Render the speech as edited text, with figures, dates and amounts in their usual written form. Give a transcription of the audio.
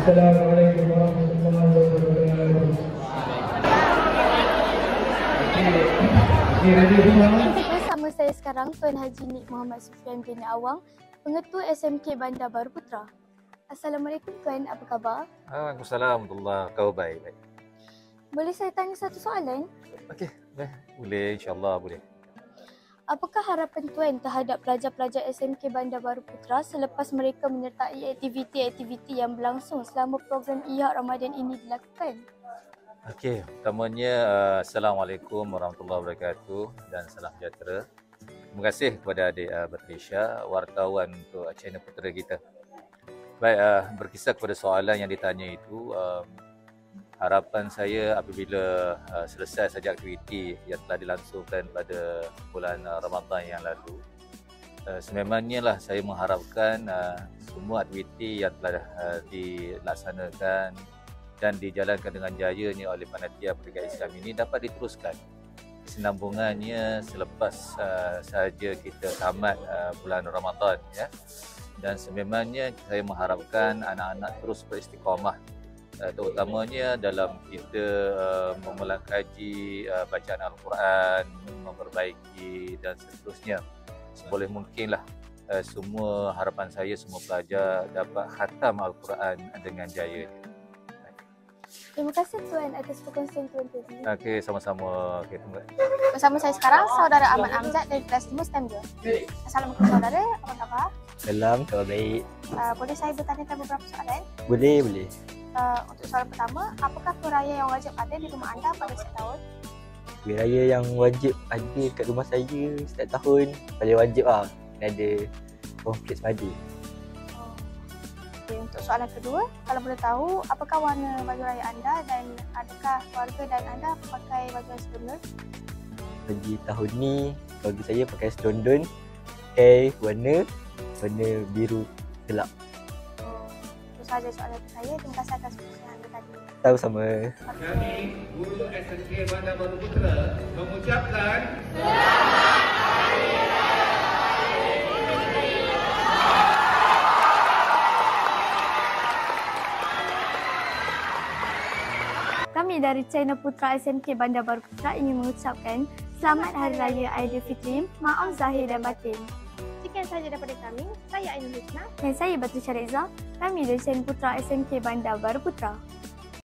Assalamualaikum warahmatullahi wabarakatuh. Ready semua? Bersama saya sekarang Tuan Haji Nik Muhammad Sufian bin Awang, Pengetua SMK Bandar Baru Putra. Assalamualaikum Tuan, apa khabar? Waalaikumsalam warahmatullahi wabarakatuh. Baik. Boleh saya tanya satu soalan? Okey, boleh, insyaAllah boleh. Apakah harapan Tuan terhadap pelajar-pelajar SMK Bandar Baru Putra selepas mereka menyertai aktiviti-aktiviti yang berlangsung selama program Ihak Ramadan ini dilakukan? Okey, pertamanya Assalamualaikum warahmatullahi wabarakatuh dan salam sejahtera. Terima kasih kepada adik Batrisha, wartawan untuk channel Putera kita. Baik, berkisar kepada soalan yang ditanya itu, harapan saya apabila selesai saja aktiviti yang telah dilangsungkan pada bulan Ramadan yang lalu, sememangnya lah saya mengharapkan semua aktiviti yang telah dilaksanakan dan dijalankan dengan jayanya oleh panitia Perikatan Islam ini dapat diteruskan kesinambungannya selepas sahaja kita tamat bulan Ramadan, ya. Dan sememangnya saya mengharapkan anak-anak terus beristiqamah, terutamanya dalam kita memulangkaji bacaan Al-Quran, memperbaiki dan seterusnya. Seboleh mungkinlah semua harapan saya, semua pelajar dapat khatam Al-Quran dengan jaya. Terima kasih Tuan atas perkongsian Tuan tadi. Okey, sama-sama. Okey, terima kasih. Bersama saya sekarang Saudara Ahmad Amjad dari kelas 5 STEM 2. Assalamualaikum saudara, apa khabar? Salam, khabar baik. Boleh saya bertanyakan beberapa soalan? Boleh. Untuk soalan pertama, apakah perayaan yang wajib ada di rumah anda pada setiap tahun? Hari raya yang wajib ada kat rumah saya setiap tahun, paling wajib ada konflik semadi. Okay, untuk soalan kedua, kalau boleh tahu, apakah warna baju raya anda dan adakah keluarga dan anda pakai baju Stondon? Bagi tahun ni, keluarga saya pakai Stondon, pakai warna biru gelap. Itu sahaja soalan saya. Terima kasih atas perkongsian anda tadi. Tahu sama. Kami, guru SMK Bandar Baru Putra mengucapkan Kami dari channel Putra SMK Bandar Baru Putra ingin mengucapkan Selamat Hari Raya Aidilfitri, maaf zahir dan batin. Sekian sahaja daripada kami. Saya Ainul Husna dan saya Batrisha Reza. Kami dari channel Putra SMK Bandar Baru Putra.